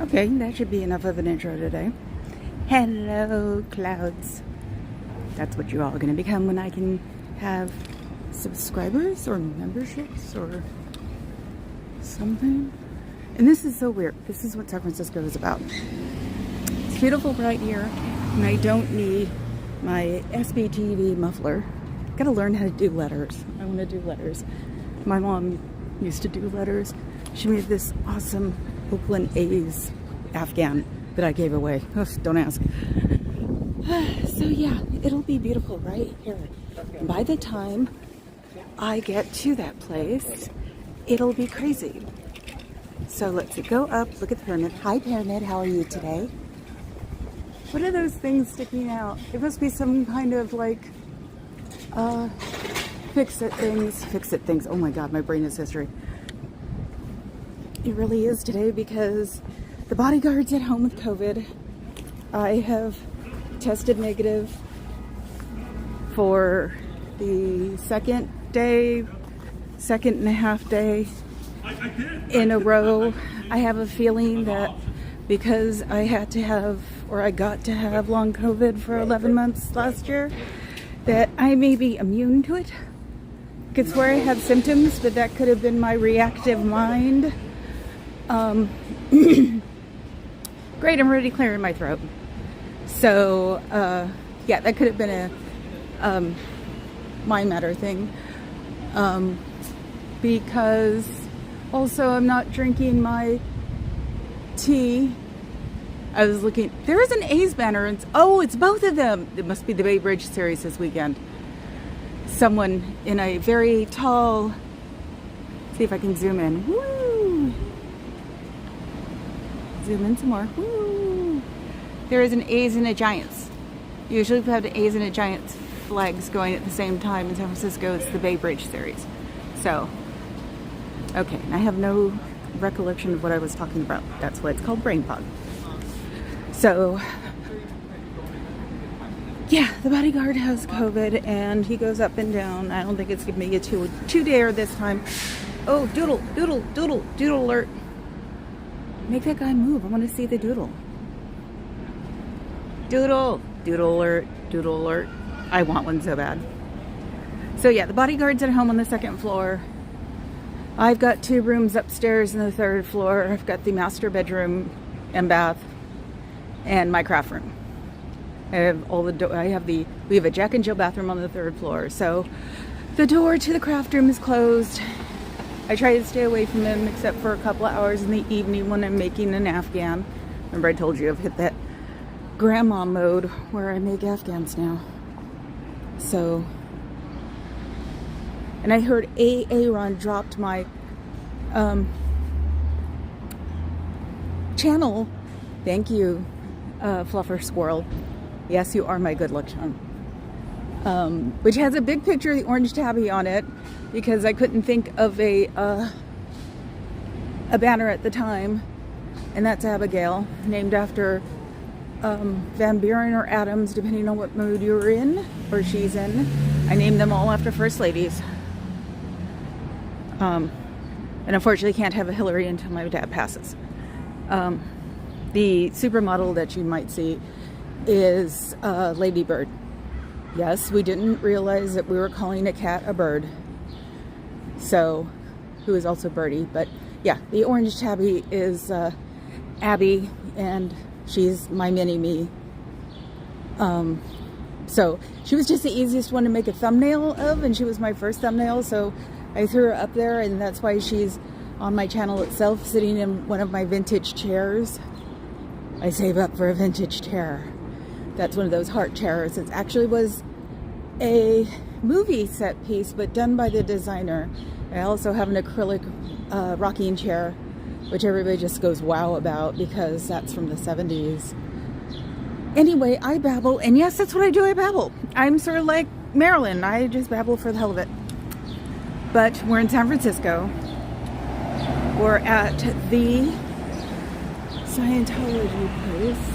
Okay, that should be enough of an intro today. Hello, clouds. That's what you're all going to become when I can have subscribers or memberships or something. And this is so weird. This is what San Francisco is about. It's beautiful right here, and I don't need my SBTV muffler. Gotta learn how to do letters. I want to do letters. My mom used to do letters. She made this awesome Oakland A's Afghan that I gave away. Oof, don't ask. So yeah, it'll be beautiful right here. By the time I get to that place, it'll be crazy. So let's see, go up, look at the pyramid. Hi pyramid, how are you today? What are those things sticking out? It must be some kind of like fix-it things. Oh my god, my brain is history. It really is today because the bodyguard's at home with COVID. I have tested negative for the second and a half day in a row. I have a feeling that because I got to have long COVID for 11 months last year, that I may be immune to it. I could swear I had symptoms, but that could have been my reactive mind. Great, I'm already clearing my throat. So, yeah, that could have been a mind matter thing. Because also I'm not drinking my tea. I was looking, there is an A's banner, and it's both of them. It must be the Bay Bridge series this weekend. Someone in a very tall, see if I can zoom in. Woo! Zoom in some more. Woo! There is an A's and a Giants. Usually we have the A's and a Giants flags going at the same time in San Francisco. It's the Bay Bridge series. So, okay, and I have no recollection of what I was talking about. That's why it's called brain fog. So, yeah, the bodyguard has COVID and he goes up and down. I don't think it's gonna be a two-dayer this time. Oh, doodle alert. Make that guy move. I want to see the doodle. Doodle alert. I want one so bad. So yeah, the bodyguard's at home on the second floor. I've got 2 rooms upstairs on the 3rd floor. I've got the master bedroom and bath and my craft room. I have we have a Jack and Jill bathroom on the 3rd floor. So the door to the craft room is closed. I try to stay away from them except for a couple of hours in the evening when I'm making an Afghan. Remember I told you I've hit that grandma mode where I make Afghans now. So, and I heard Aaron dropped my channel. Thank you, Fluffer Squirrel. Yes, you are my good luck charm. Which has a big picture of the orange tabby on it because I couldn't think of a banner at the time, and that's Abigail, named after Van Buren or Adams, depending on what mood you're in or she's in. I named them all after first ladies. And unfortunately can't have a Hillary until my dad passes. The supermodel that you might see is Lady Bird. Yes, we didn't realize that we were calling a cat a bird. So, who is also Birdie. But yeah, the orange tabby is Abby, and she's my mini-me. So, she was just the easiest one to make a thumbnail of, and she was my first thumbnail, so I threw her up there, and that's why she's on my channel itself, sitting in one of my vintage chairs. I save up for a vintage chair. That's one of those heart chairs. It actually was a movie set piece, but done by the designer. I also have an acrylic rocking chair, which everybody just goes wow about because that's from the 70s. Anyway, I babble, and yes, that's what I do, I babble. I'm sort of like Marilyn. I just babble for the hell of it. But we're in San Francisco. We're at the Scientology place.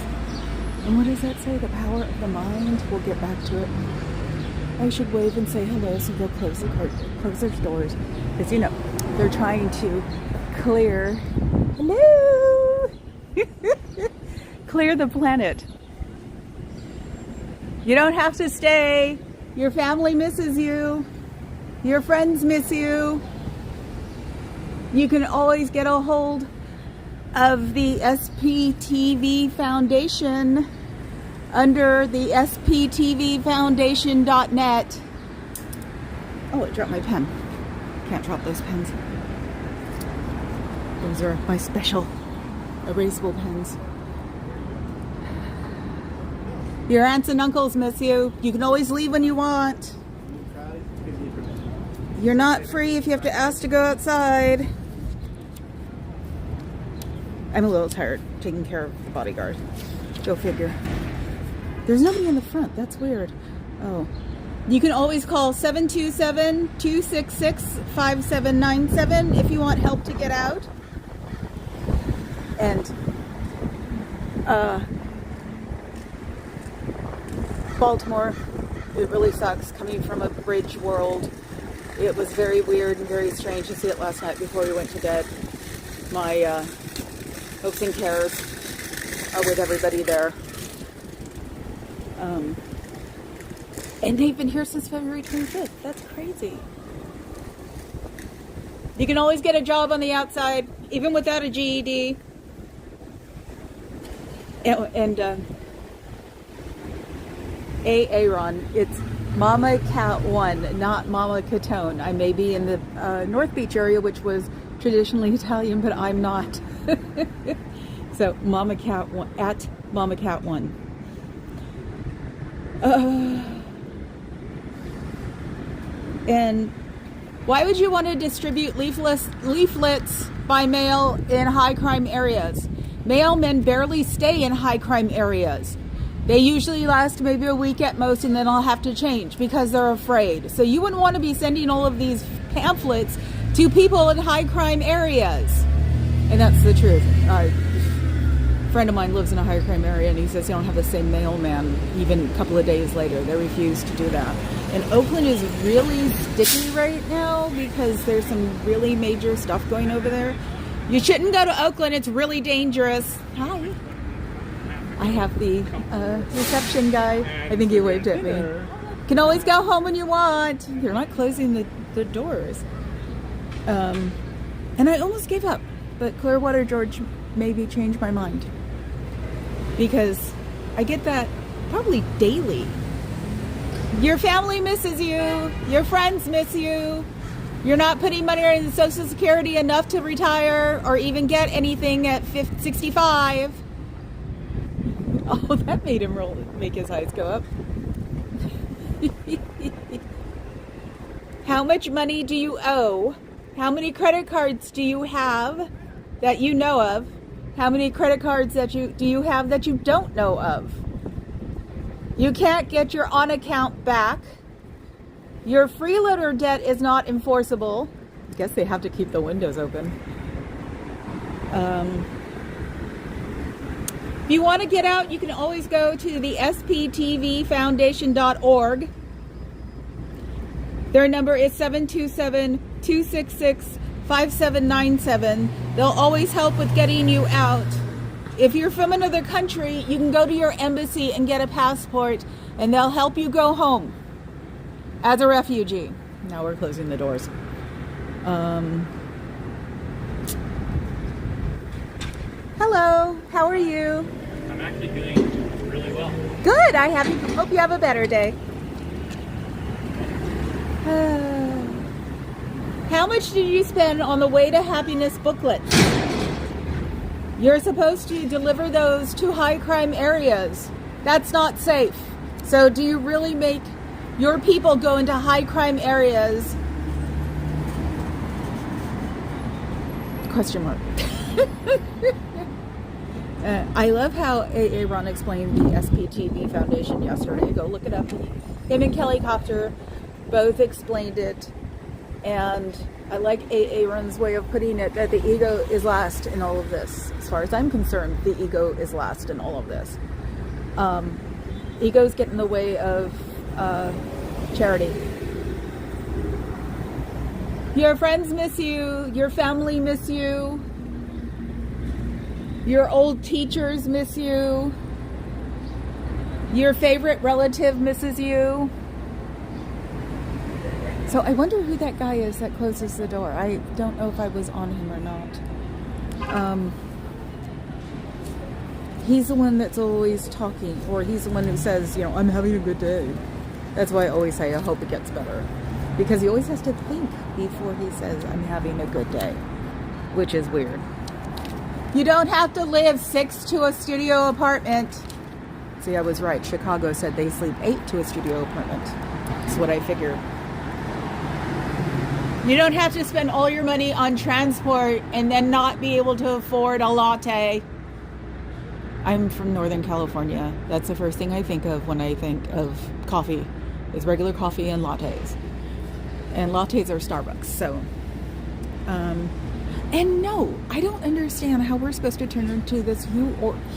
And what does that say? The power of the mind? We'll get back to it. I should wave and say hello so they'll close their doors. Because, you know, they're trying to clear. Hello! Clear the planet. You don't have to stay. Your family misses you. Your friends miss you. You can always get a hold of the SPTV Foundation under the sptvfoundation.net. Oh, I dropped my pen. Can't drop those pens. Those are my special erasable pens. Your aunts and uncles miss you. You can always leave when you want. You're not free if you have to ask to go outside. I'm a little tired taking care of the bodyguard. Go figure. There's nobody in the front. That's weird. Oh. You can always call 727-266-5797 if you want help to get out. And Baltimore, it really sucks coming from a bridge world. It was very weird and very strange to see it last night before we went to bed. My hopes and cares are with everybody there. And they've been here since February 25th. That's crazy. You can always get a job on the outside, even without a GED. And Aaron, it's Mama Cat 1, not Mama Catone. I may be in the North Beach area, which was traditionally Italian, but I'm not. So Mama Cat 1, at Mama Cat 1. And why would you want to distribute leaflets by mail in high crime areas? Mailmen barely stay in high crime areas. They usually last maybe a week at most, and then I'll have to change because they're afraid. So you wouldn't want to be sending all of these pamphlets to people in high crime areas. And that's the truth. A friend of mine lives in a high crime area, and he says they don't have the same mailman even a couple of days later. They refuse to do that. And Oakland is really sticky right now because there's some really major stuff going over there. You shouldn't go to Oakland. It's really dangerous. Hi. I have the reception guy. I think he waved at me. Can always go home when you want. They're not closing the doors. And I almost gave up. But Clearwater George maybe changed my mind. Because I get that probably daily. Your family misses you. Your friends miss you. You're not putting money in Social Security enough to retire or even get anything at 65. Oh, that made him make his eyes go up. How much money do you owe? How many credit cards do you have that you know of? How many credit cards do you have that you don't know of? You can't get your on account back. Your freeloader debt is not enforceable. I guess they have to keep the windows open. If you want to get out, you can always go to the sptvfoundation.org. Their number is 727-266-5797. They'll always help with getting you out. If you're from another country, you can go to your embassy and get a passport, and they'll help you go home as a refugee. Now we're closing the doors. Hello, how are you? I'm actually doing really well. Good, hope you have a better day. How much did you spend on the Way to Happiness booklets? You're supposed to deliver those to high crime areas. That's not safe. So do you really make your people go into high crime areas? Question mark. I love how Aaron explained the SPTV Foundation yesterday. Go look it up. Him and Kelly Copter both explained it. And I like Aaron's way of putting it, that the ego is last in all of this. As far as I'm concerned, the ego is last in all of this. Egos get in the way of charity. Your friends miss you. Your family miss you. Your old teachers miss you. Your favorite relative misses you. So I wonder who that guy is that closes the door. I don't know if I was on him or not. He's the one that's always talking, or he's the one who says, you know, I'm having a good day. That's why I always say, I hope it gets better. Because he always has to think before he says, I'm having a good day. Which is weird. You don't have to live 6 to a studio apartment. See, I was right. Chicago said they sleep 8 to a studio apartment. That's what I figured. You don't have to spend all your money on transport and then not be able to afford a latte. I'm from Northern California. That's the first thing I think of when I think of coffee, is regular coffee and lattes. And lattes are Starbucks, so. And no, I don't understand how we're supposed to turn into this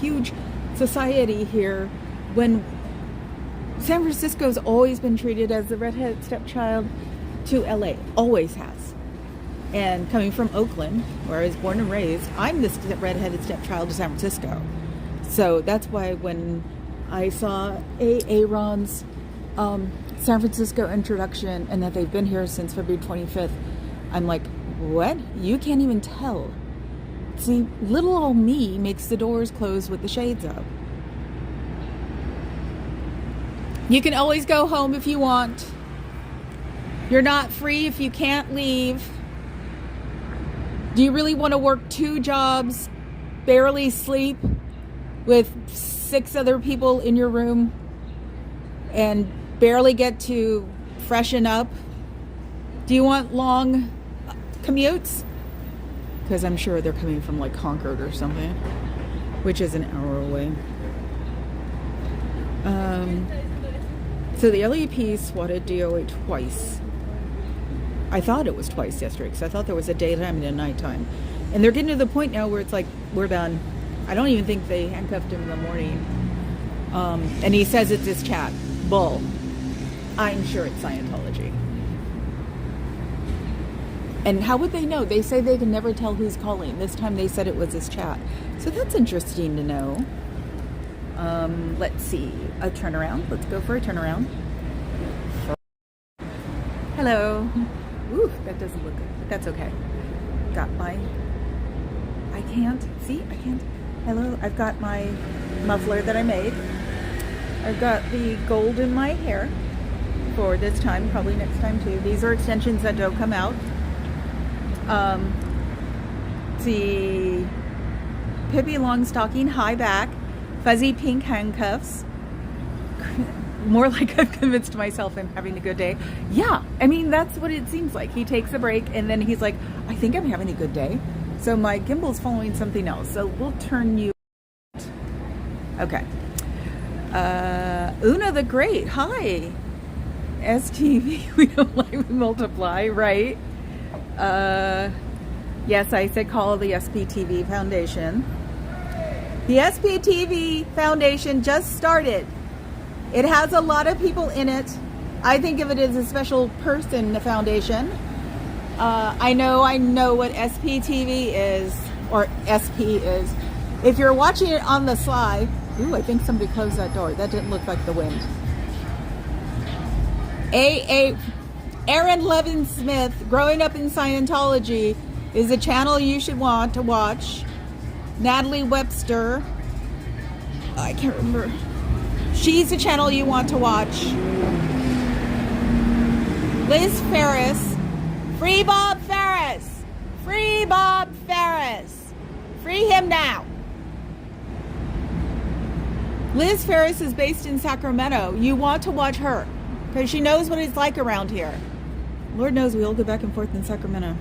huge society here when San Francisco's always been treated as the redheaded stepchild to LA. Always has. And coming from Oakland, where I was born and raised, I'm the redheaded stepchild to San Francisco. So that's why when I saw Aaron's San Francisco introduction and that they've been here since February 25th, I'm like, what? You can't even tell. See, little old me makes the doors close with the shades up. You can always go home if you want. You're not free if you can't leave. Do you really want to work 2 jobs, barely sleep, with 6 other people in your room and barely get to freshen up? Do you want long commutes? Because I'm sure they're coming from like Concord or something, which is an hour away. So the LEP swatted DOA twice. I thought it was twice yesterday because I thought there was a daytime and a nighttime. And they're getting to the point now where it's like, we're done. I don't even think they handcuffed him in the morning. And he says it's his chat. Bull. I'm sure it's Scientology. And how would they know? They say they can never tell who's calling. This time they said it was his chat. So that's interesting to know. Let's see. A turnaround. Let's go for a turnaround. Hello. Ooh, that doesn't look good, but that's okay. Got my... I can't. See? I can't. Hello. I've got my muffler that I made. I've got the gold in my hair for this time, probably next time too. These are extensions that don't come out. The Pippi Longstocking high back, fuzzy pink handcuffs. More like I've convinced myself I'm having a good day. Yeah, I mean, that's what it seems like. He takes a break and then he's like, I think I'm having a good day. So my gimbal's following something else. So we'll turn you. Okay. Una the Great. Hi. STV. We don't like we multiply, right? Yes, I said call the SPTV Foundation. The SPTV Foundation just started. It has a lot of people in it. I think of it as a special person, the foundation. I know what SPTV is, or SP is. If you're watching it on the sly, ooh, I think somebody closed that door. That didn't look like the wind. Aaron Levin Smith, Growing Up in Scientology, is a channel you should want to watch. Natalie Webster, I can't remember. She's a channel you want to watch. Liz Ferris. Free Bob Ferris. Free Bob Ferris. Free him now. Liz Ferris is based in Sacramento. You want to watch her because she knows what it's like around here. Lord knows we all go back and forth in Sacramento.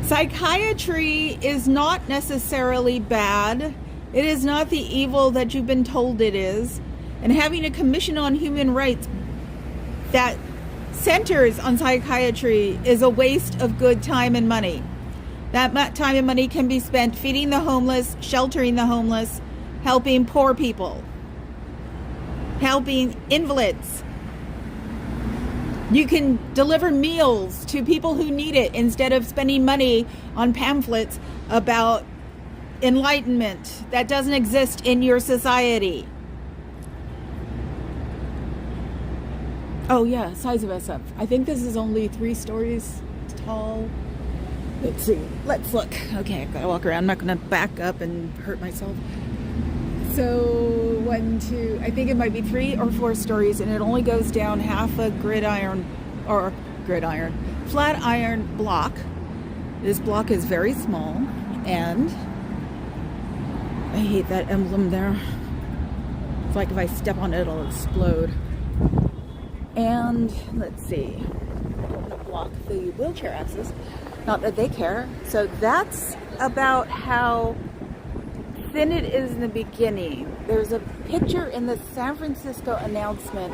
Psychiatry is not necessarily bad. It is not the evil that you've been told it is. And having a commission on human rights that centers on psychiatry is a waste of good time and money. That time and money can be spent feeding the homeless, sheltering the homeless, helping poor people, helping invalids. You can deliver meals to people who need it instead of spending money on pamphlets about enlightenment that doesn't exist in your society. Oh yeah, size of SF. I think this is only 3 stories tall. Let's see. Let's look. Okay, I've got to walk around. I'm not going to back up and hurt myself. So 1, 2, I think it might be 3 or 4 stories, and it only goes down half a flat iron block. This block is very small, and I hate that emblem there. It's like if I step on it, it'll explode. And let's see, I don't want to block the wheelchair access. Not that they care. So that's about how thin it is in the beginning. There's a picture in the San Francisco announcement,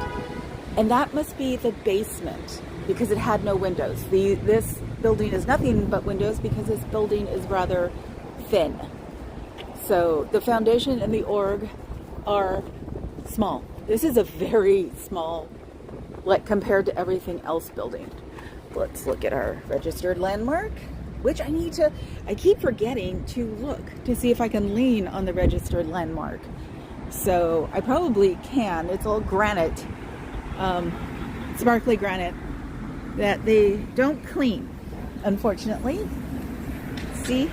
and that must be the basement because it had no windows. This building is nothing but windows because this building is rather thin. So the foundation and the org are small. This is a very small, like compared to everything else building. Let's look at our registered landmark, which I keep forgetting to look to see if I can lean on the registered landmark. So I probably can. It's all granite, sparkly granite that they don't clean, unfortunately. See,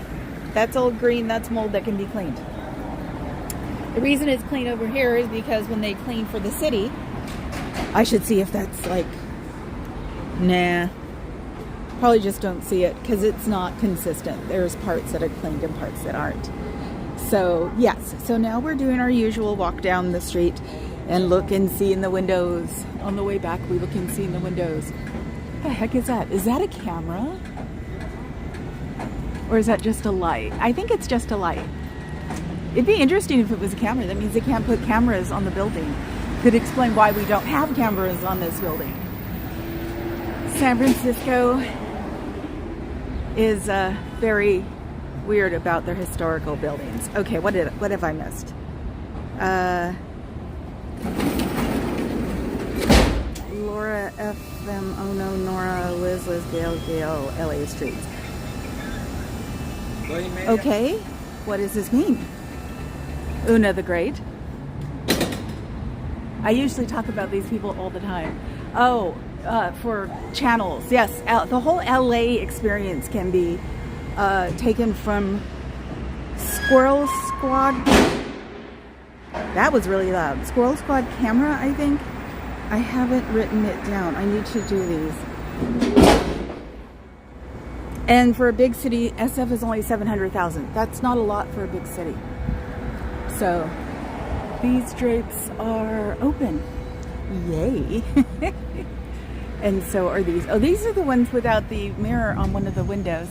that's all green, that's mold that can be cleaned. The reason it's clean over here is because when they clean for the city, I should see if that's like, nah, probably just don't see it because it's not consistent. There's parts that are cleaned and parts that aren't. So yes, so now we're doing our usual walk down the street and look and see in the windows. On the way back, we look and see in the windows. What the heck is that? Is that a camera? Or is that just a light? I think it's just a light. It'd be interesting if it was a camera. That means they can't put cameras on the building. Could explain why we don't have cameras on this building. San Francisco is very weird about their historical buildings. Okay, what have I missed? Laura FM, oh no, Nora, Liz, Gail, LA Streets. Okay, what does this mean? Una the Great. I usually talk about these people all the time. Oh, for channels. Yes, the whole LA experience can be taken from Squirrel Squad. That was really loud. Squirrel Squad camera, I think. I haven't written it down. I need to do these. And for a big city, SF is only 700,000. That's not a lot for a big city. So these drapes are open. Yay. And so are these. Oh, these are the ones without the mirror on one of the windows.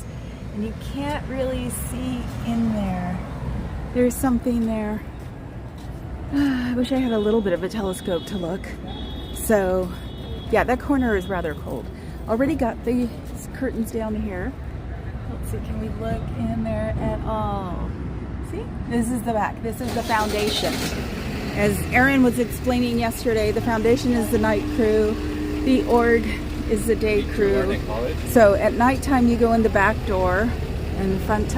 And you can't really see in there. There's something there. I wish I had a little bit of a telescope to look. So, yeah, that corner is rather cold. Already got the curtains down here. Let's see, can we look in there at all? See, this is the back. This is the foundation. As Aaron was explaining yesterday, the foundation is the night crew. The org is the day crew. So at nighttime, you go in the back door, and front,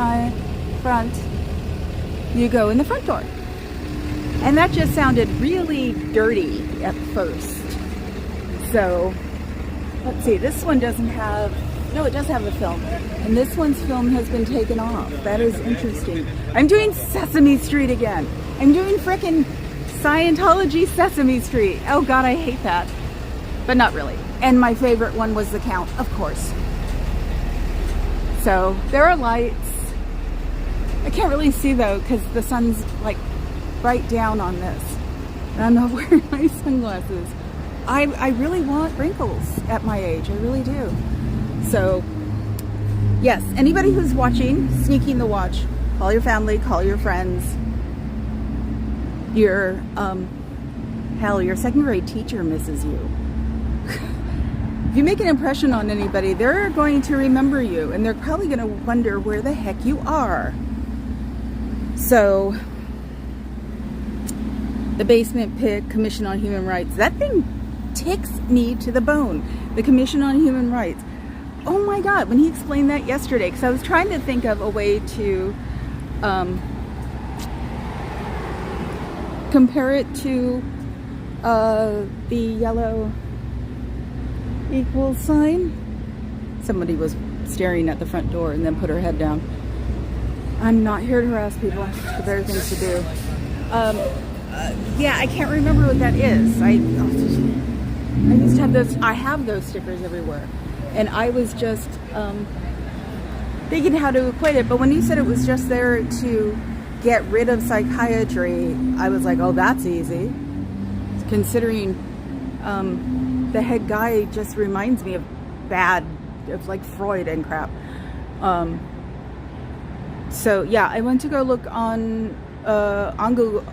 you go in the front door. And that just sounded really dirty at first. So, let's see, this one doesn't have, no, it does have a film. And this one's film has been taken off. That is interesting. I'm doing Sesame Street again. I'm doing frickin' Scientology Sesame Street. Oh God, I hate that. But not really. And my favorite one was The Count, of course. So, there are lights. I can't really see though, because the sun's like right down on this. And I'm not wearing my sunglasses. I really want wrinkles at my age. I really do. So, yes, anybody who's watching, sneaking the watch, call your family, call your friends. Your, hell, your second grade teacher misses you. If you make an impression on anybody, they're going to remember you, and they're probably going to wonder where the heck you are. So, the basement pit, Commission on Human Rights, that thing ticks me to the bone. The Commission on Human Rights. Oh my God, when he explained that yesterday, because I was trying to think of a way to compare it to the yellow equals sign. Somebody was staring at the front door and then put her head down. I'm not here to harass people. There's better things to do. Yeah, I can't remember what that is. I used to have those. I have those stickers everywhere, and I was just thinking how to equate it. But when you said it was just there to get rid of psychiatry, I was like, oh, that's easy. Considering the head guy just reminds me of like Freud and crap. So yeah, I went to go look on Google,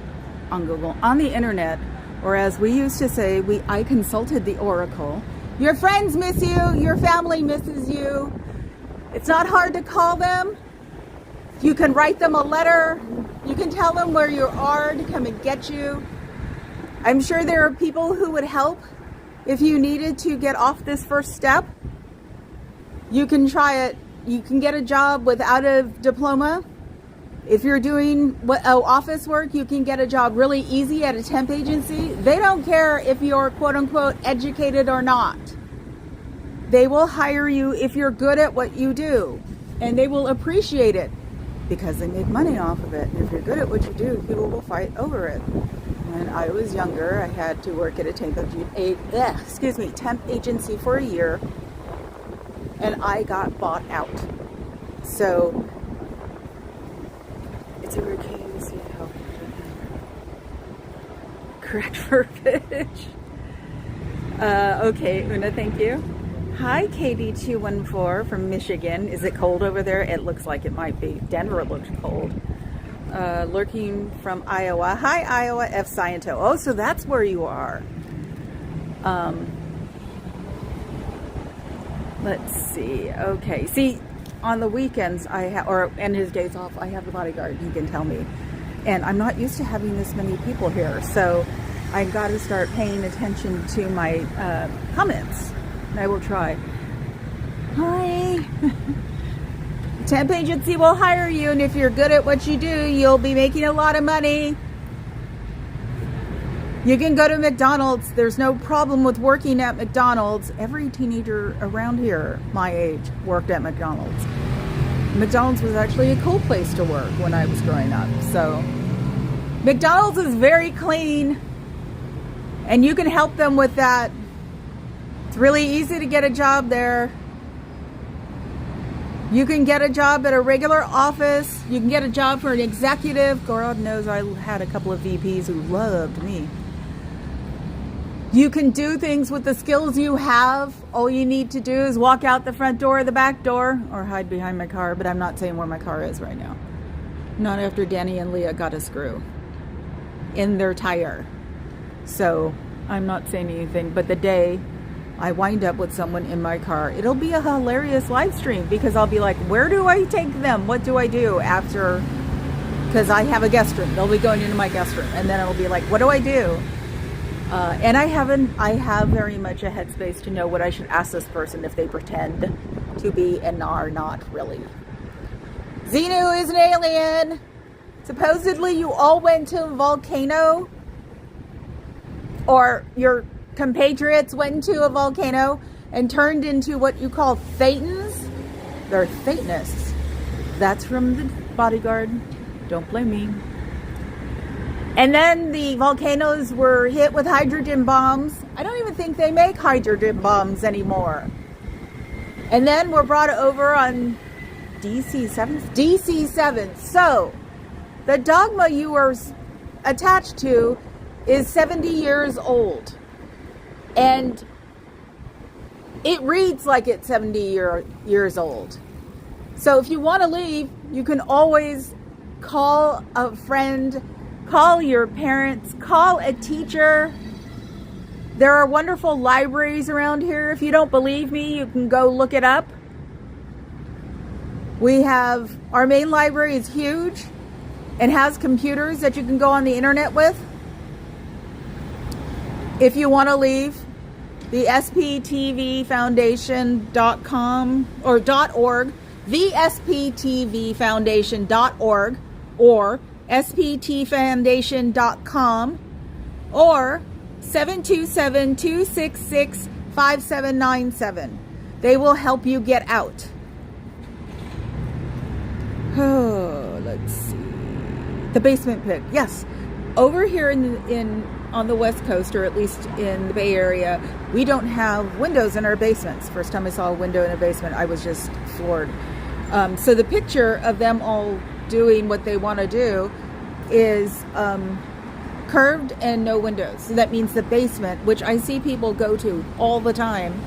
on the internet, or as we used to say, I consulted the Oracle. Your friends miss you, your family misses you. It's not hard to call them. You can write them a letter. You can tell them where you are to come and get you. I'm sure there are people who would help if you needed to get off this first step. You can try it. You can get a job without a diploma. If you're doing office work, you can get a job really easy at a temp agency. They don't care if you're quote unquote educated or not. They will hire you if you're good at what you do, and they will appreciate it because they make money off of it. And if you're good at what you do, people will fight over it. When I was younger, I had to work at a temp agency for a year, and I got bought out. So it's a routine. See how correct verbiage. Okay, Una, thank you. Hi, KD214 from Michigan. Is it cold over there? It looks like it might be. Denver looks cold. Lurking from Iowa. Hi, Iowa, F Sciento. Oh, so that's where you are. Let's see. Okay. See, on the weekends, and his days off, I have a bodyguard, he can tell me. And I'm not used to having this many people here. So I've got to start paying attention to my comments. And I will try. Hi. Temp agency will hire you, and if you're good at what you do, you'll be making a lot of money. You can go to McDonald's. There's no problem with working at McDonald's. Every teenager around here, my age, worked at McDonald's. McDonald's was actually a cool place to work when I was growing up. So McDonald's is very clean, and you can help them with that. It's really easy to get a job there. You can get a job at a regular office. You can get a job for an executive. God knows I had a couple of VPs who loved me. You can do things with the skills you have. All you need to do is walk out the front door or the back door, or hide behind my car, but I'm not saying where my car is right now. Not after Danny and Leah got a screw in their tire. So I'm not saying anything, but the day I wind up with someone in my car, it'll be a hilarious live stream, because I'll be like, where do I take them? What do I do after? Because I have a guest room. They'll be going into my guest room, and then it'll be like, what do I do? And I have very much a headspace to know what I should ask this person if they pretend to be and are not really. Xenu is an alien. Supposedly you all went to a volcano, or your compatriots went into a volcano and turned into what you call thetans. They're Thetanists. That's from the bodyguard. Don't blame me. And then the volcanoes were hit with hydrogen bombs. I don't even think they make hydrogen bombs anymore. And then we're brought over on DC-7. DC-7. So the dogma you were attached to is 70 years old. And it reads like it's 70 years old. So if you want to leave, you can always call a friend, call your parents, call a teacher. There are wonderful libraries around here. If you don't believe me, you can go look it up. Our main library is huge and has computers that you can go on the internet with. If you want to leave, the sptvfoundation.com or .org, the sptvfoundation.org, or sptfoundation.com, or 727-266-5797. They will help you get out. Oh, let's see. The basement pit. Yes. Over here on the West Coast, or at least in the Bay Area, we don't have windows in our basements. First time I saw a window in a basement, I was just floored. So the picture of them all doing what they want to do is curved and no windows. So that means the basement, which I see people go to all the time.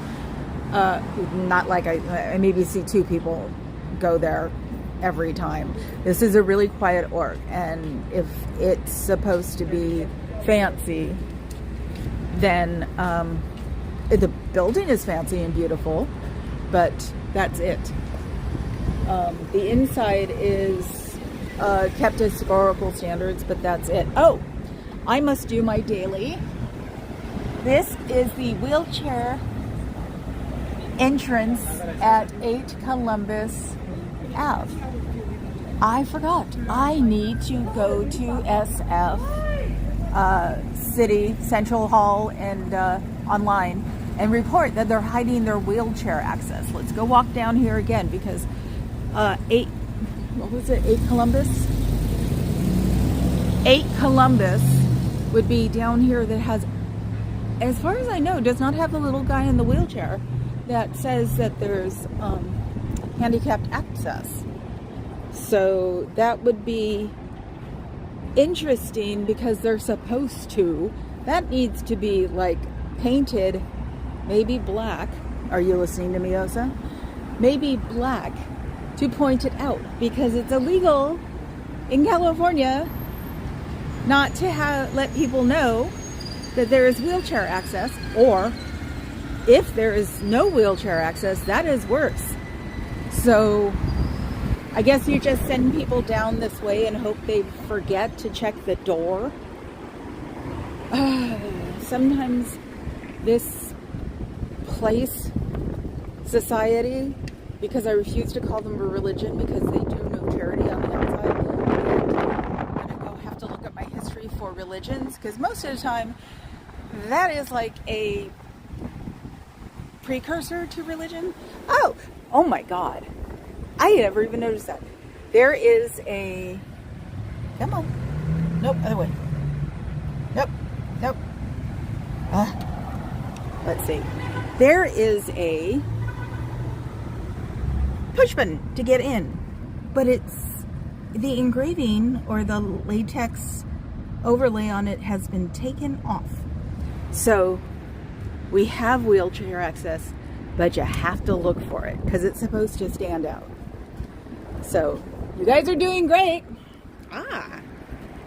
Not like I maybe see 2 people go there every time. This is a really quiet org, and if it's supposed to be fancy, then the building is fancy and beautiful, but that's it. The inside is kept to historical standards, but that's it. Oh, I must do my daily. This is the wheelchair entrance at 8 Columbus Ave. I forgot. I need to go to SF City Central Hall and online and report that they're hiding their wheelchair access. Let's go walk down here again because 8 Columbus? 8 Columbus would be down here that has, as far as I know, does not have the little guy in the wheelchair that says that there's handicapped access. So that would be interesting because they're supposed to. That needs to be like painted, maybe black. Are you listening to me, Osa? Maybe black to point it out, because it's illegal in California not to let people know that there is wheelchair access, or if there is no wheelchair access, that is worse. So I guess you just send people down this way and hope they forget to check the door. Sometimes this place, society, because I refuse to call them a religion because they do no charity on the outside, and I'm going to have to look up my history for religions, because most of the time that is like a precursor to religion. Oh my God. I had never even noticed that. There is a... Come on. Nope, other way. Nope. Let's see. There is a push button to get in, but it's the engraving or the latex overlay on it has been taken off. So we have wheelchair access, but you have to look for it because it's supposed to stand out. So you guys are doing great.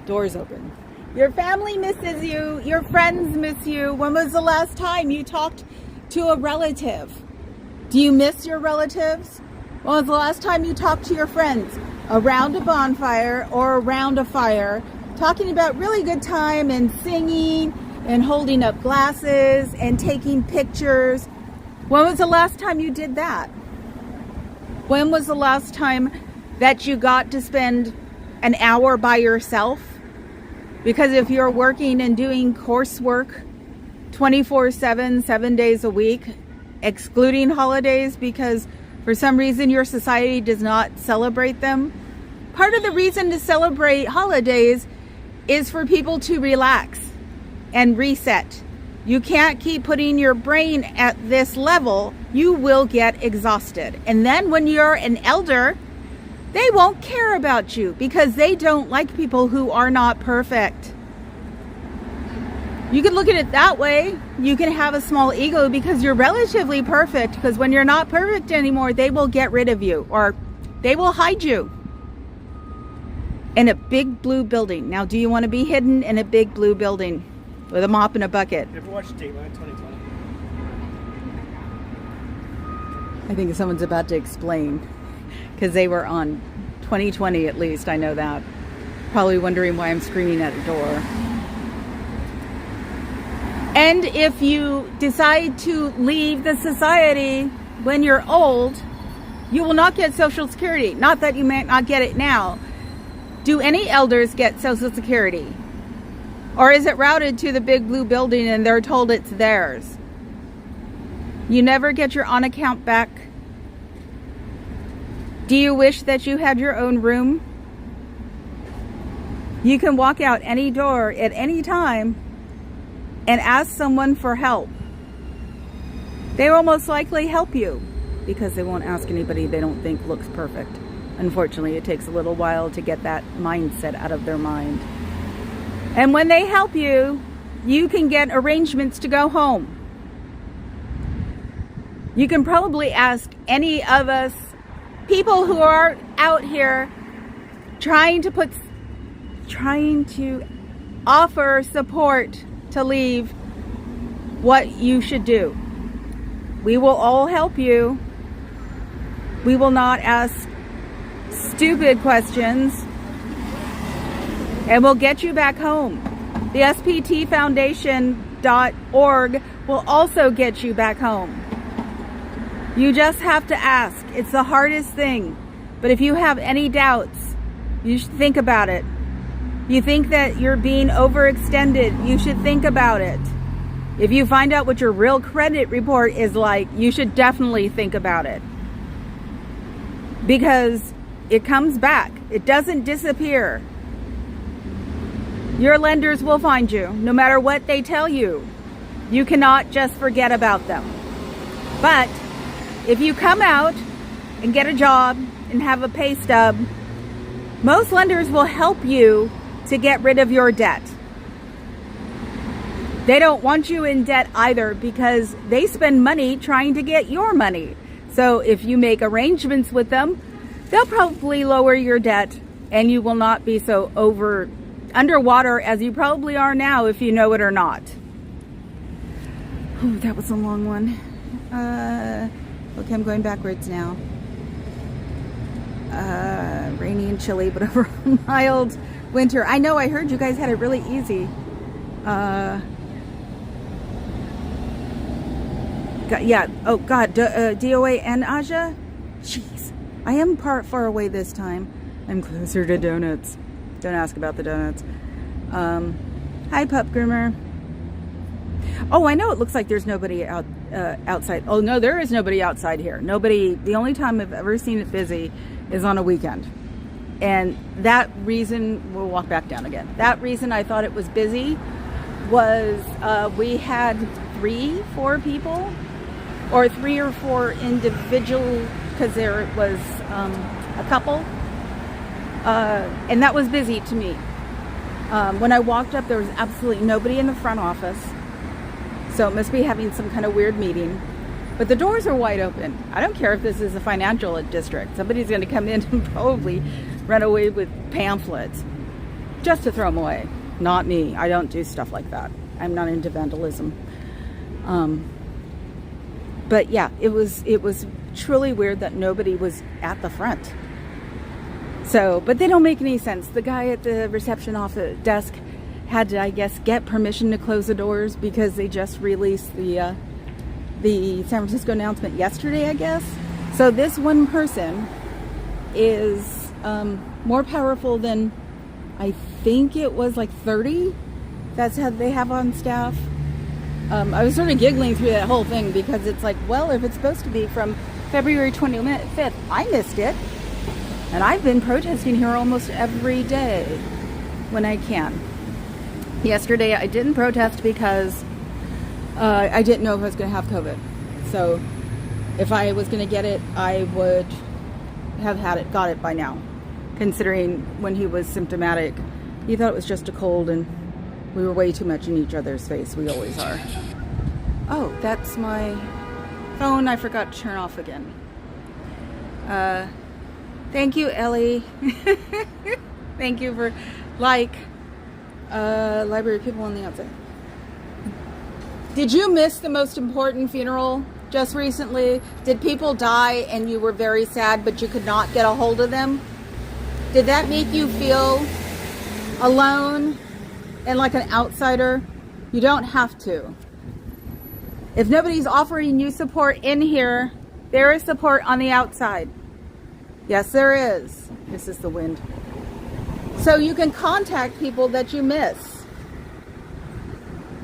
Doors open. Your family misses you. Your friends miss you. When was the last time you talked to a relative? Do you miss your relatives? When was the last time you talked to your friends around a bonfire or around a fire, talking about really good time and singing and holding up glasses and taking pictures? When was the last time you did that? When was the last time that you got to spend an hour by yourself? Because if you're working and doing coursework 24/7, 7 days a week, excluding holidays because for some reason your society does not celebrate them, part of the reason to celebrate holidays is for people to relax and reset. You can't keep putting your brain at this level. You will get exhausted. And then when you're an elder, they won't care about you because they don't like people who are not perfect. You can look at it that way. You can have a small ego because you're relatively perfect, because when you're not perfect anymore, they will get rid of you or they will hide you in a big blue building. Now, do you want to be hidden in a big blue building with a mop and a bucket? Ever watched Dateline 2020? I think someone's about to explain, because they were on 2020 at least, I know that. Probably wondering why I'm screaming at a door. And if you decide to leave the society when you're old, you will not get Social Security. Not that you might not get it now. Do any elders get Social Security? Or is it routed to the big blue building and they're told it's theirs? You never get your on account back. Do you wish that you had your own room? You can walk out any door at any time and ask someone for help. They will most likely help you because they won't ask anybody they don't think looks perfect. Unfortunately, it takes a little while to get that mindset out of their mind. And when they help you, you can get arrangements to go home. You can probably ask any of us people who are out here trying to offer support to leave what you should do. We will all help you. We will not ask stupid questions, and we'll get you back home. The SPTFoundation.org will also get you back home. You just have to ask. It's the hardest thing. But if you have any doubts, you should think about it. You think that you're being overextended, you should think about it. If you find out what your real credit report is like, you should definitely think about it. Because it comes back. It doesn't disappear. Your lenders will find you, no matter what they tell you. You cannot just forget about them. But if you come out and get a job and have a pay stub, most lenders will help you to get rid of your debt. They don't want you in debt either because they spend money trying to get your money. So if you make arrangements with them, they'll probably lower your debt and you will not be so underwater as you probably are now if you know it or not. Ooh, that was a long one. Okay, I'm going backwards now. Rainy and chilly, but over a mild winter. I know, I heard you guys had it really easy. Yeah, oh God, DOA and Aja? Jeez, I am far away this time. I'm closer to donuts. Don't ask about the donuts. Hi, Pup Groomer. Oh, I know it looks like there's nobody outside. Oh, no, there is nobody outside here. Nobody. The only time I've ever seen it busy is on a weekend. And that reason, we'll walk back down again. That reason I thought it was busy was we had 3-4 people, or 3 or 4 individual, because there was a couple. And that was busy to me. When I walked up, there was absolutely nobody in the front office. So it must be having some kind of weird meeting. But the doors are wide open. I don't care if this is a financial district. Somebody's going to come in and probably run away with pamphlets just to throw them away. Not me. I don't do stuff like that. I'm not into vandalism. But yeah, it was truly weird that nobody was at the front. So, but they don't make any sense. The guy at the reception office desk had to, I guess, get permission to close the doors because they just released the San Francisco announcement yesterday, I guess. So this one person is more powerful than, I think it was like 30 that's how they have on staff. I was sort of giggling through that whole thing because it's like, well, if it's supposed to be from February 25th, I missed it. And I've been protesting here almost every day when I can. Yesterday I didn't protest because I didn't know if I was going to have COVID. So if I was going to get it, I would have got it by now. Considering when he was symptomatic, he thought it was just a cold and we were way too much in each other's face. We always are. Oh, that's my phone. I forgot to turn off again. Thank you, Ellie. Thank you for library people on the outside. Did you miss the most important funeral just recently? Did people die and you were very sad but you could not get a hold of them? Did that make you feel alone and like an outsider? You don't have to. If nobody's offering you support in here, there is support on the outside. Yes, there is. This is the wind. So you can contact people that you miss.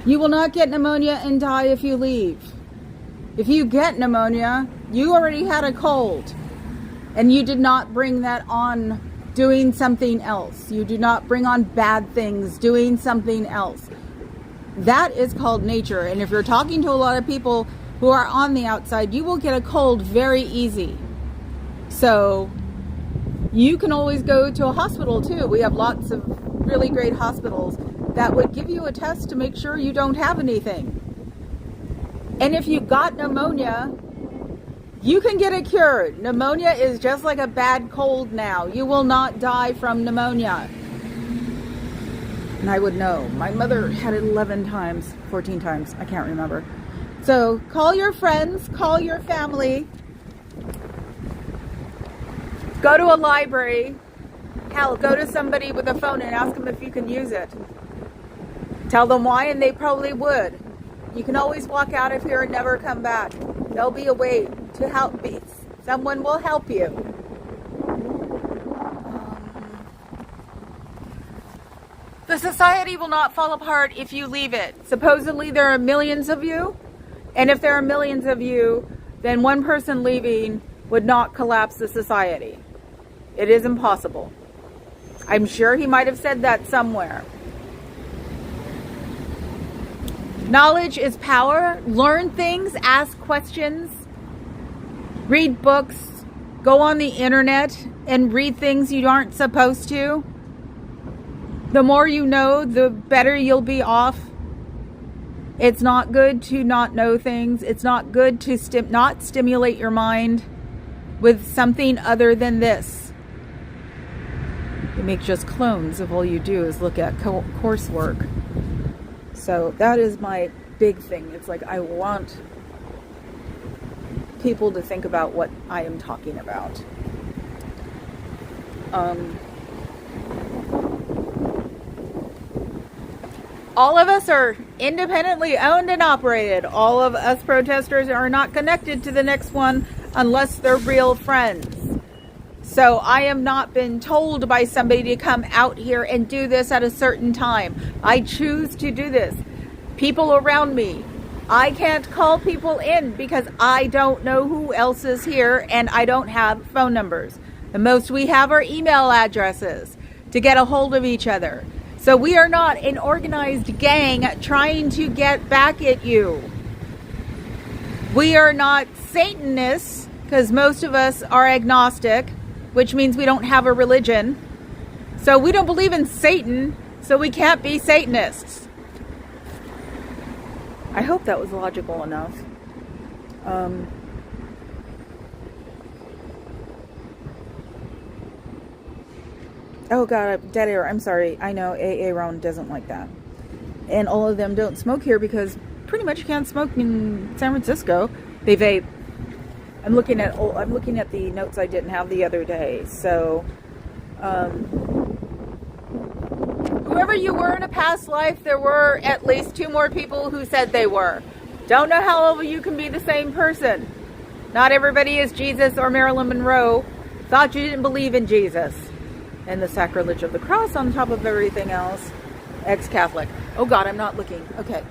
You will not get pneumonia and die if you leave. If you get pneumonia, you already had a cold and you did not bring that on doing something else. You do not bring on bad things doing something else. That is called nature. And if you're talking to a lot of people who are on the outside, you will get a cold very easy. So you can always go to a hospital too. We have lots of really great hospitals that would give you a test to make sure you don't have anything. And if you got pneumonia, you can get it cured. Pneumonia is just like a bad cold now. You will not die from pneumonia. And I would know. My mother had it 11 times, 14 times. I can't remember. So call your friends, call your family. Go to a library. Hell, go to somebody with a phone and ask them if you can use it. Tell them why and they probably would. You can always walk out of here and never come back. There'll be a way to help me. Someone will help you. The society will not fall apart if you leave it. Supposedly there are millions of you. And if there are millions of you, then one person leaving would not collapse the society. It is impossible. I'm sure he might have said that somewhere. Knowledge is power. Learn things, ask questions, read books, go on the internet and read things you aren't supposed to. The more you know, the better you'll be off. It's not good to not know things. It's not good to not stimulate your mind with something other than this. You make just clones if all you do is look at coursework. So that is my big thing. It's like I want people to think about what I am talking about. All of us are independently owned and operated. All of us protesters are not connected to the next one unless they're real friends. So I am not been told by somebody to come out here and do this at a certain time. I choose to do this. People around me, I can't call people in because I don't know who else is here and I don't have phone numbers. The most we have are email addresses to get a hold of each other. So we are not an organized gang trying to get back at you. We are not Satanists because most of us are agnostic, which means we don't have a religion. So we don't believe in Satan, so we can't be Satanists. I hope that was logical enough. Oh God, dead air. I'm sorry. I know AA Ron doesn't like that. And all of them don't smoke here because pretty much you can't smoke in San Francisco. They vape. I'm looking at the notes I didn't have the other day. So, whoever you were in a past life, there were at least 2 more people who said they were. Don't know how you can be the same person. Not everybody is Jesus or Marilyn Monroe. Thought you didn't believe in Jesus. And the sacrilege of the cross on top of everything else. Ex-Catholic. Oh God, I'm not looking. Okay.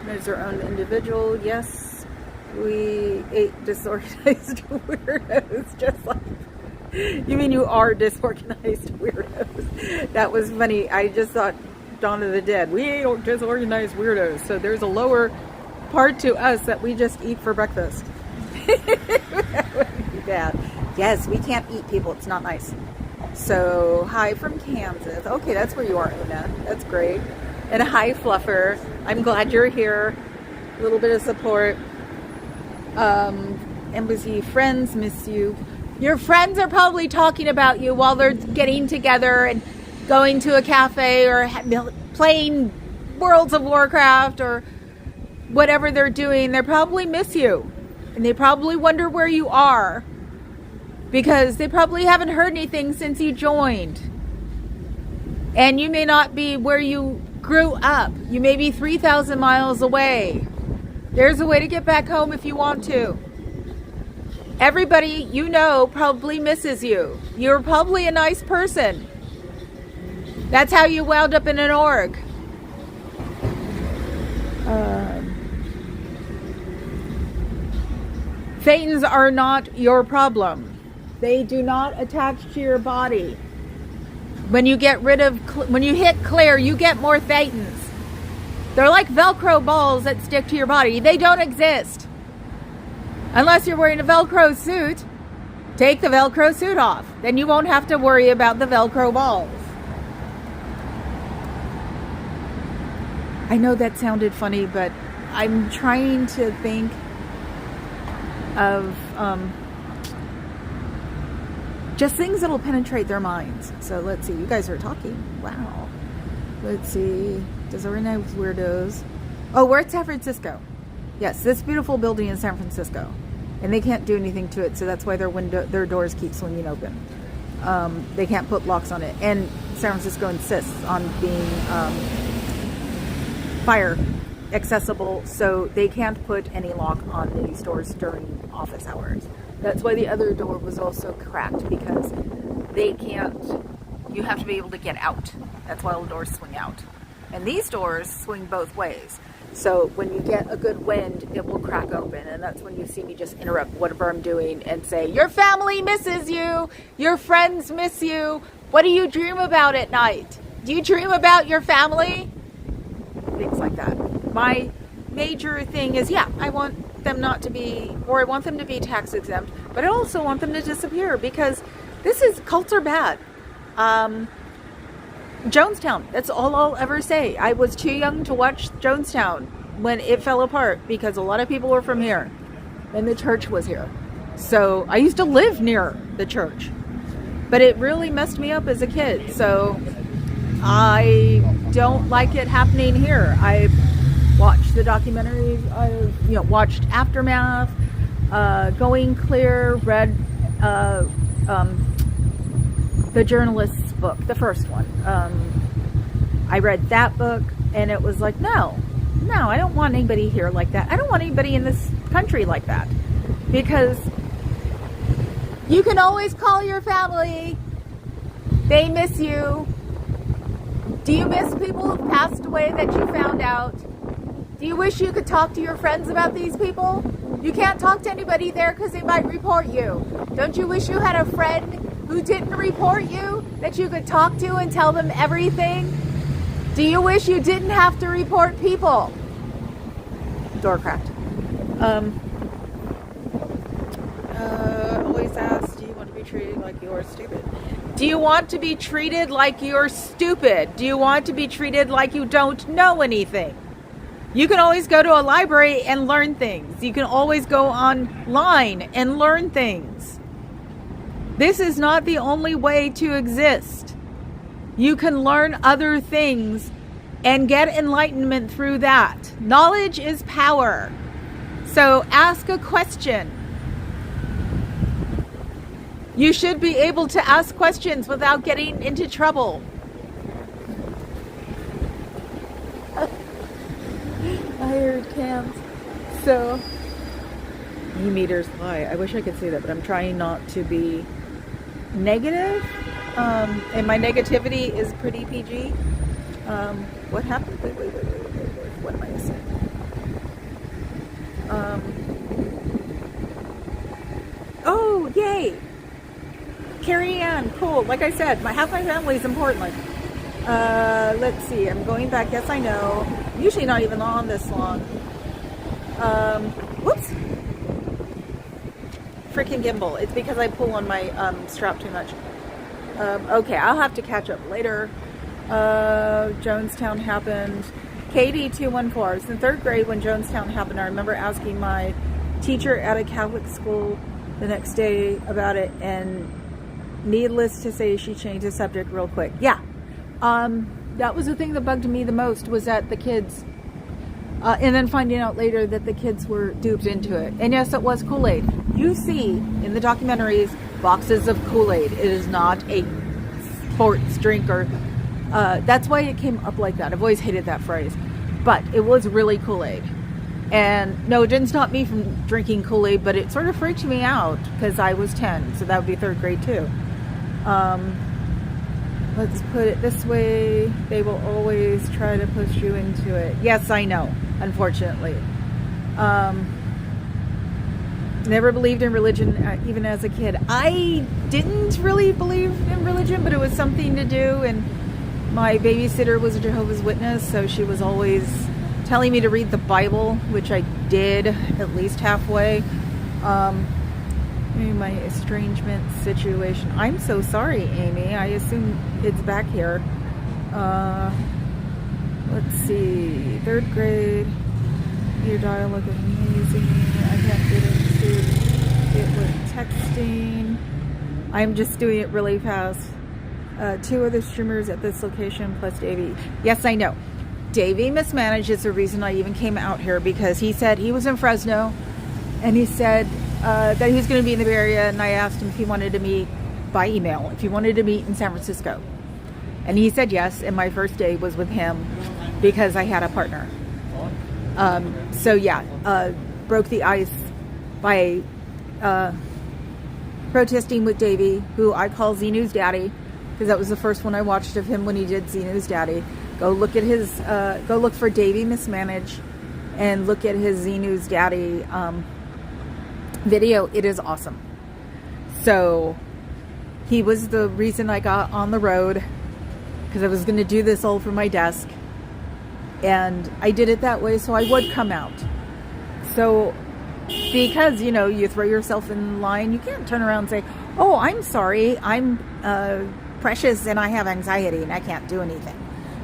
There's our own individual. Yes. We ate disorganized weirdos. Just like... You mean you are disorganized weirdos? That was funny. I just thought Dawn of the Dead. We ate disorganized weirdos. So there's a lower part to us that we just eat for breakfast. That would be bad. Yes, we can't eat people. It's not nice. So, hi from Kansas. Okay, that's where you are, Una. That's great. And hi, Fluffer. I'm glad you're here. A little bit of support. Embassy friends miss you. Your friends are probably talking about you while they're getting together and going to a cafe or playing Worlds of Warcraft or whatever they're doing. They probably miss you. And they probably wonder where you are. Because they probably haven't heard anything since you joined. And you may not be where you grew up. You may be 3,000 miles away. There's a way to get back home if you want to. Everybody you know probably misses you. You're probably a nice person. That's how you wound up in an org. Thetans are not your problem. They do not attach to your body. When you get rid of, when you hit clear, you get more Thetans. They're like Velcro balls that stick to your body. They don't exist. Unless you're wearing a Velcro suit, take the Velcro suit off. Then you won't have to worry about the Velcro balls. I know that sounded funny, but I'm trying to think of just things that'll penetrate their minds. So let's see. You guys are talking. Wow. Let's see. Does it resonate with weirdos? Oh, we're at San Francisco. Yes, this beautiful building in San Francisco. And they can't do anything to it, so that's why their doors keep swinging open. They can't put locks on it. And San Francisco insists on being fire accessible, so they can't put any lock on these doors during office hours. That's why the other door was also cracked, because they can't, you have to be able to get out. That's why all the doors swing out. And these doors swing both ways. So when you get a good wind, it will crack open. And that's when you see me just interrupt whatever I'm doing and say, your family misses you. Your friends miss you. What do you dream about at night? Do you dream about your family? Things like that. My major thing is, yeah, I want them not to be, or I want them to be tax exempt, but I also want them to disappear, because cults are bad. Jonestown, that's all I'll ever say. I was too young to watch Jonestown when it fell apart, because a lot of people were from here and the church was here. So I used to live near the church, but it really messed me up as a kid. So I don't like it happening here. I've watched the documentaries, I've watched Aftermath, Going Clear, read the journalist's book, the first one. I read that book, and it was like, no, I don't want anybody here like that. I don't want anybody in this country like that, because you can always call your family. They miss you. Do you miss people who've passed away that you found out? Do you wish you could talk to your friends about these people? You can't talk to anybody there because they might report you. Don't you wish you had a friend who didn't report you that you could talk to and tell them everything? Do you wish you didn't have to report people? Door cracked. Always ask, do you want to be treated like you're stupid? Do you want to be treated like you're stupid? Do you want to be treated like you don't know anything? You can always go to a library and learn things. You can always go online and learn things. This is not the only way to exist. You can learn other things and get enlightenment through that. Knowledge is power. So ask a question. You should be able to ask questions without getting into trouble. I heard cans. So, meters lie. I wish I could say that, but I'm trying not to be negative. And my negativity is pretty PG. What happened? Wait. What am I missing? Oh, yay! Carrie Ann, cool. Like I said, half my family is in Portland. Let's see. I'm going back. Yes, I know. Usually not even on this long. Whoops. Freaking gimbal. It's because I pull on my strap too much. Okay, I'll have to catch up later. Jonestown happened. Katie 214. I was in 3rd grade when Jonestown happened. I remember asking my teacher at a Catholic school the next day about it, and needless to say, she changed the subject real quick. Yeah. That was the thing that bugged me the most, was that the kids, and then finding out later that the kids were duped into it. And yes, it was Kool-Aid. You see in the documentaries boxes of Kool-Aid. It is not a sports drink, or that's why it came up like that. I've always hated that phrase, but it was really Kool-Aid. And no, it didn't stop me from drinking Kool-Aid, but it sort of freaked me out because I was 10, so that would be third grade too. Let's put it this way: they will always try to push you into it. Yes, I know, unfortunately. Never believed in religion, even as a kid. I didn't really believe in religion, but it was something to do, and my babysitter was a Jehovah's Witness, so she was always telling me to read the Bible, which I did at least halfway. Maybe my estrangement situation. I'm so sorry, Amy. I assume it's back here. Let's see. Third grade. Your dialogue is amazing. I can't get into it with texting. I'm just doing it really fast. 2 other streamers at this location plus Davey. Yes, I know. Davey mismanages the reason I even came out here, because he said he was in Fresno and he said that he was going to be in the Bay Area, and I asked him if he wanted to meet by email, if he wanted to meet in San Francisco. And he said yes, and my first day was with him because I had a partner. So yeah, broke the ice by protesting with Davey, who I call Z-News Daddy, because that was the first one I watched of him when he did Z-News Daddy. Go look at his, go look for Davey Mismanage and look at his Z-News Daddy video. It is awesome. So he was the reason I got on the road, because I was going to do this all from my desk. And I did it that way so I would come out. So because, you know, you throw yourself in line, you can't turn around and say, oh, I'm sorry, I'm precious and I have anxiety and I can't do anything.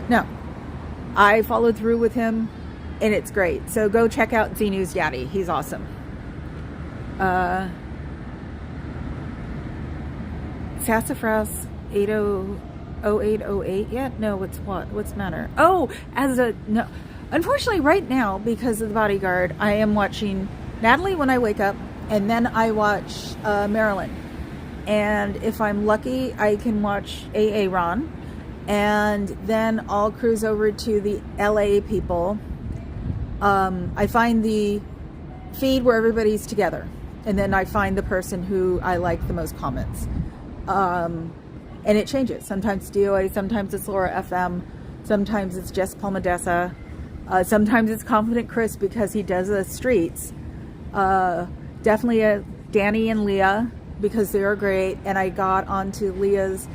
No, I followed through with him and it's great. So go check out Z-News Daddy. He's awesome. Sassafras 0808 yet? No, what's the matter? Oh, no. Unfortunately, right now, because of The Bodyguard, I am watching Natalie when I wake up, and then I watch Marilyn. And if I'm lucky, I can watch AA Ron, and then I'll cruise over to the LA people. I find the feed where everybody's together, and then I find the person who I like the most comments. And it changes. Sometimes DOA, sometimes it's Laura FM, sometimes it's Jess Palmadessa, sometimes it's Confident Chris because he does the streets. Definitely Danny and Leah because they are great. And I got onto Leah's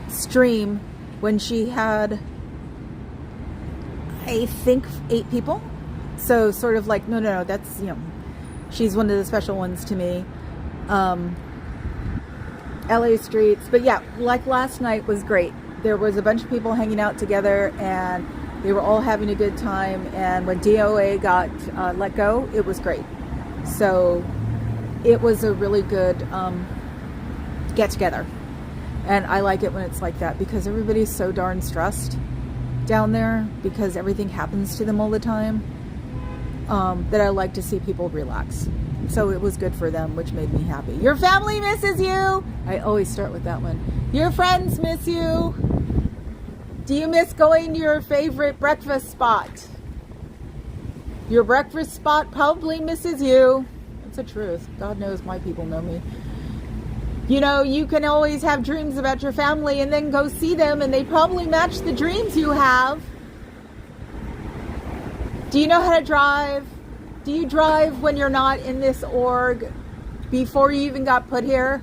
stream when she had, I think, 8 people. So sort of like, no, that's, you know, she's one of the special ones to me. LA streets. But yeah, like last night was great. There was a bunch of people hanging out together and they were all having a good time. And when DOA got let go, it was great. So it was a really good get together. And I like it when it's like that because everybody's so darn stressed down there because everything happens to them all the time, that I like to see people relax. So it was good for them, which made me happy. Your family misses you. I always start with that one. Your friends miss you. Do you miss going to your favorite breakfast spot? Your breakfast spot probably misses you. It's the truth. God knows my people know me. You know, you can always have dreams about your family and then go see them and they probably match the dreams you have. Do you know how to drive? Do you drive when you're not in this org before you even got put here?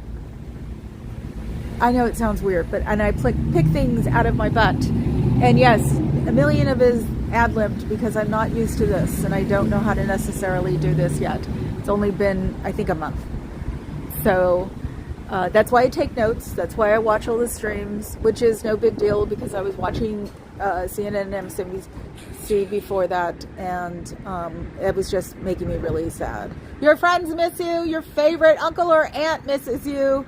I know it sounds weird, but and I pick things out of my butt. And yes, a million of it is ad-libbed because I'm not used to this and I don't know how to necessarily do this yet. It's only been, I think, a month. So that's why I take notes. That's why I watch all the streams, which is no big deal because I was watching CNN and MSNBC before that, and it was just making me really sad. Your friends miss you. Your favorite uncle or aunt misses you.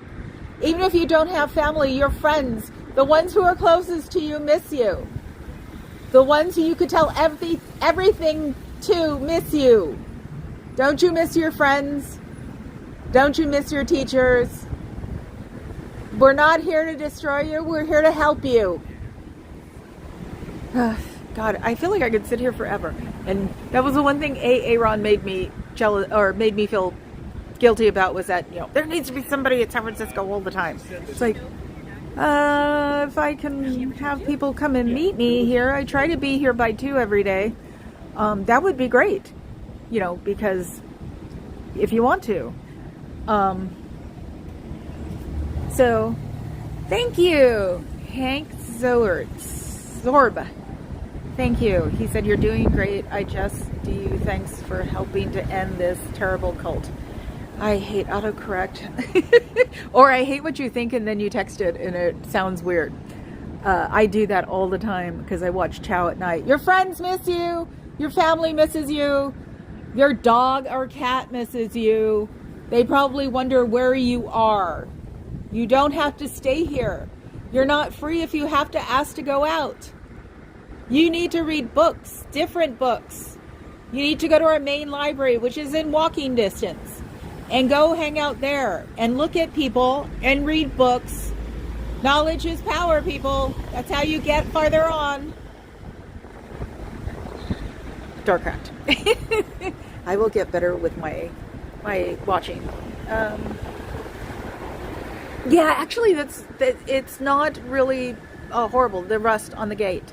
Even if you don't have family, your friends, the ones who are closest to you, miss you. The ones who you could tell everything to miss you. Don't you miss your friends? Don't you miss your teachers? We're not here to destroy you. We're here to help you. God, I feel like I could sit here forever. And that was the one thing Aaron made me jealous, or made me feel guilty about, was that, there needs to be somebody at San Francisco all the time. It's like, if I can have people come and meet me here, I try to be here by 2 every day. That would be great, because if you want to. So, thank you, Hank Zorb. Thank you. He said, you're doing great. I just do. Thanks for helping to end this terrible cult. I hate autocorrect. Or I hate what you think and then you text it and it sounds weird. I do that all the time because I watch Chow at night. Your friends miss you. Your family misses you. Your dog or cat misses you. They probably wonder where you are. You don't have to stay here. You're not free if you have to ask to go out. You need to read books, different books. You need to go to our main library, which is in walking distance, and go hang out there and look at people and read books. Knowledge is power, people. That's how you get farther on. Darkcraft. I will get better with my watching. Yeah, actually, it's not really horrible. The rust on the gate.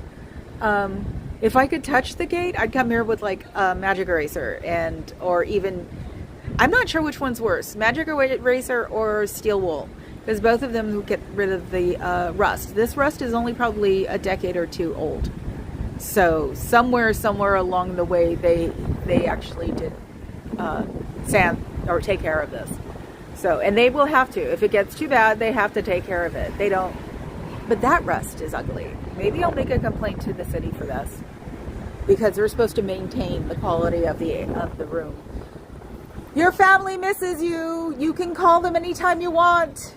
If I could touch the gate, I'd come here with like a magic eraser or even, I'm not sure which one's worse, magic eraser or steel wool, because both of them get rid of the rust. This rust is only probably a decade or 2 old. So somewhere along the way, they actually did sand or take care of this. So, and they will have to. If it gets too bad, they have to take care of it. They don't. But that rust is ugly. Maybe I'll make a complaint to the city for this, because we're supposed to maintain the quality of the room. Your family misses you. You can call them anytime you want.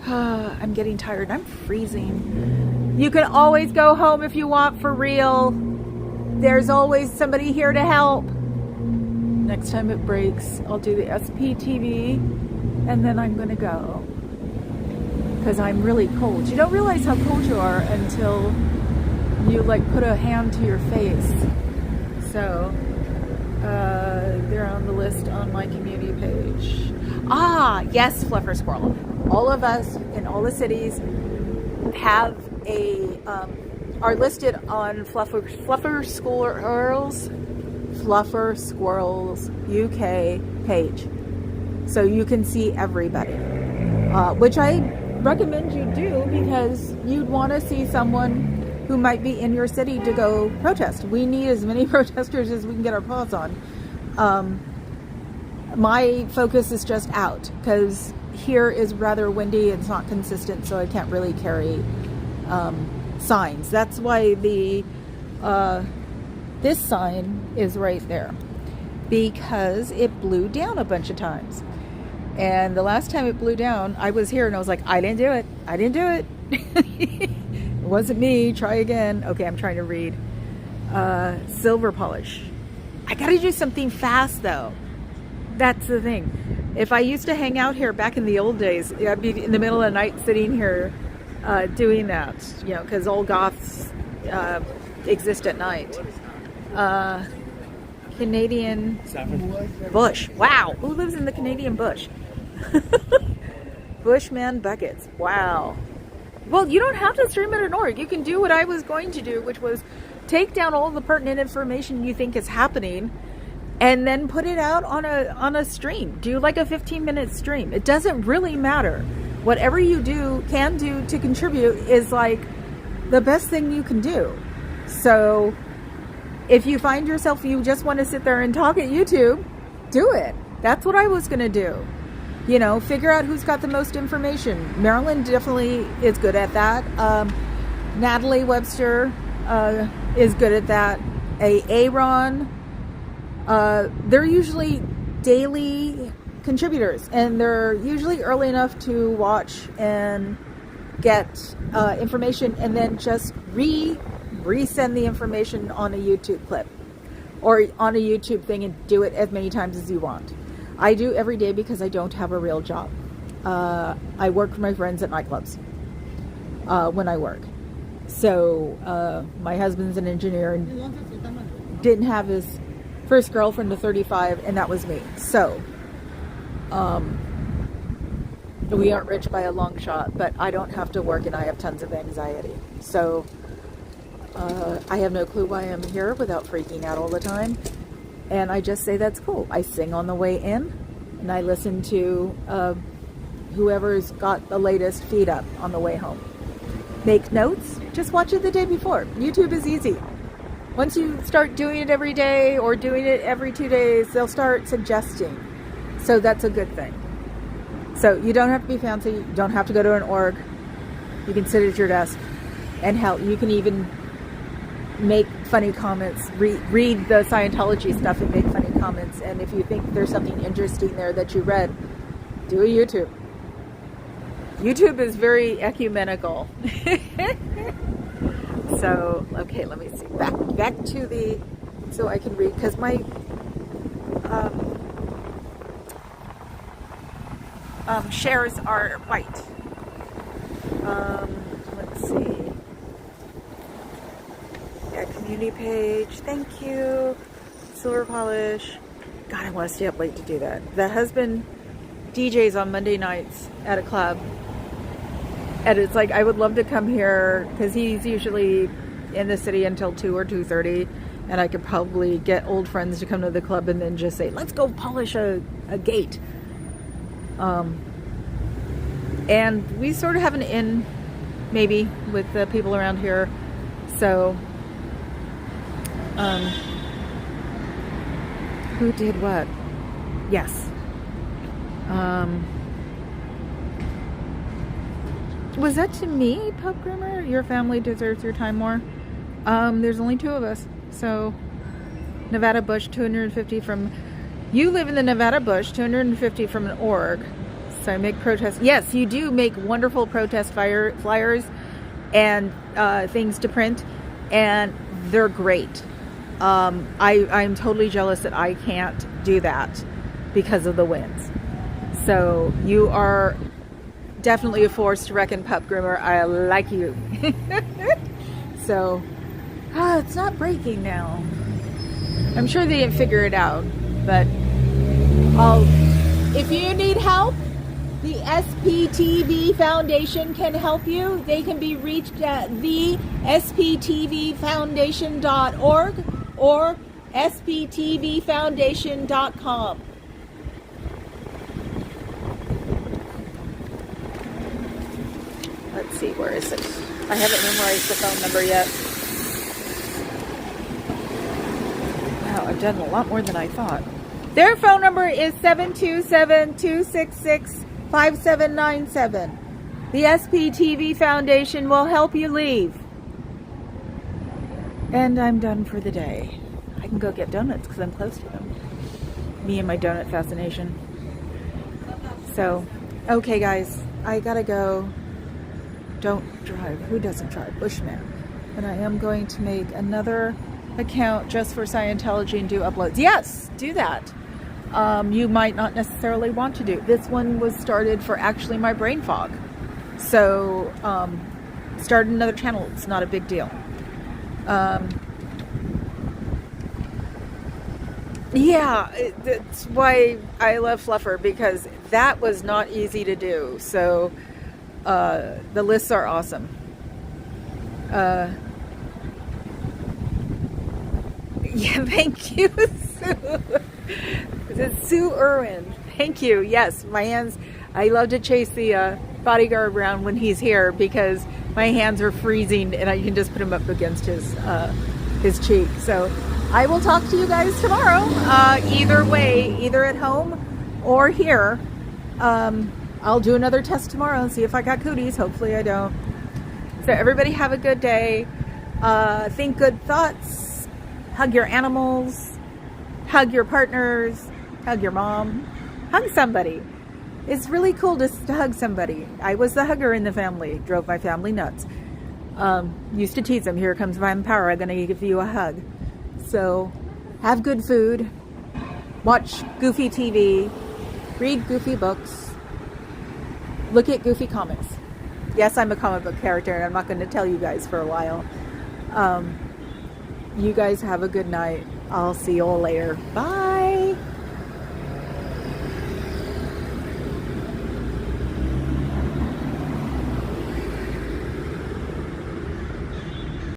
I'm getting tired. I'm freezing. You can always go home if you want, for real. There's always somebody here to help. Next time it breaks, I'll do the SPTV, and then I'm gonna go. Because I'm really cold. You don't realize how cold you are until you like put a hand to your face. So, they're on the list on my community page. Ah, yes, Fluffer Squirrel. All of us in all the cities have are listed on Fluffer Squirrels UK page. So you can see everybody. Which I recommend you do, because you'd want to see someone who might be in your city to go protest. We need as many protesters as we can get our paws on. My focus is just out, because here is rather windy. It's not consistent, so I can't really carry signs. That's why this sign is right there, because it blew down a bunch of times. And the last time it blew down, I was here and I was like, I didn't do it. I didn't do it. It wasn't me. Try again. Okay, I'm trying to read. Silver polish. I gotta do something fast though. That's the thing. If I used to hang out here back in the old days, I'd be in the middle of the night sitting here doing that, because all goths exist at night. Canadian bush. Wow. Who lives in the Canadian bush? Bushman buckets. Wow. Well, you don't have to stream it in org. You can do what I was going to do, which was take down all the pertinent information you think is happening and then put it out on a stream. Do like a 15-minute stream. It doesn't really matter. Whatever you can do to contribute is like the best thing you can do. So if you find yourself, you just want to sit there and talk at YouTube, do it. That's what I was going to do. Figure out who's got the most information. Marilyn definitely is good at that. Natalie Webster is good at that. Aaron. They're usually daily contributors, and they're usually early enough to watch and get information, and then just resend the information on a YouTube clip or on a YouTube thing, and do it as many times as you want. I do every day because I don't have a real job. I work for my friends at nightclubs when I work. So my husband's an engineer and didn't have his first girlfriend to 35, and that was me. So we aren't rich by a long shot, but I don't have to work and I have tons of anxiety. So I have no clue why I'm here without freaking out all the time. And I just say that's cool. I sing on the way in, and I listen to whoever's got the latest feed up on the way home. Make notes, just watch it the day before. YouTube is easy. Once you start doing it every day or doing it every 2 days, they'll start suggesting. So that's a good thing. So you don't have to be fancy. You don't have to go to an org. You can sit at your desk and help. You can even make funny comments, read the Scientology stuff and make funny comments. And if you think there's something interesting there that you read, do a YouTube. YouTube is very ecumenical. So, okay, let me see. Back to the, so I can read, because my shares are white. Let's see. Yeah, community page. Thank you. Silver polish. God, I want to stay up late to do that. The husband DJs on Monday nights at a club. And it's like, I would love to come here because he's usually in the city until 2 or 2:30. And I could probably get old friends to come to the club and then just say, let's go polish a gate. And we sort of have an in, maybe, with the people around here. So, who did what? Yes. Was that to me, Pub Groomer? Your family deserves your time more. There's only 2 of us. So, Nevada Bush, 250 from... You live in the Nevada Bush, 250 from an org. So I make protests. Yes, you do make wonderful protest flyers and things to print. And they're great. I'm totally jealous that I can't do that because of the winds. So you are definitely a force to reckon, Pup Groomer. I like you. So, it's not breaking now. I'm sure they didn't figure it out, but if you need help, the SPTV Foundation can help you. They can be reached at thesptvfoundation.org or sptvfoundation.com. Let's see, where is it? I haven't memorized the phone number yet. Wow, I've done a lot more than I thought. Their phone number is 727-266-5797. The SPTV Foundation will help you leave. And I'm done for the day. I can go get donuts because I'm close to them. Me and my donut fascination. So, okay guys, I gotta go. Don't drive. Who doesn't drive? Bushman. But I am going to make another account just for Scientology and do uploads. Yes, do that. You might not necessarily want to do. This one was started for actually my brain fog. So, start another channel. It's not a big deal. Yeah, that's why I love Fluffer, because that was not easy to do. So, the lists are awesome. Yeah, thank you, Sue. It's Sue Irwin. Thank you. Yes, my hands, I love to chase the bodyguard around when he's here because my hands are freezing and I can just put him up against his cheek. So I will talk to you guys tomorrow. Either way, either at home or here. I'll do another test tomorrow and see if I got cooties. Hopefully I don't. So everybody have a good day. Think good thoughts. Hug your animals. Hug your partners. Hug your mom. Hug somebody. It's really cool to hug somebody. I was the hugger in the family. Drove my family nuts. Used to tease them. Here comes Vampire. I'm going to give you a hug. So have good food. Watch goofy TV. Read goofy books. Look at goofy comics. Yes, I'm a comic book character, and I'm not going to tell you guys for a while. You guys have a good night. I'll see you all later. Bye.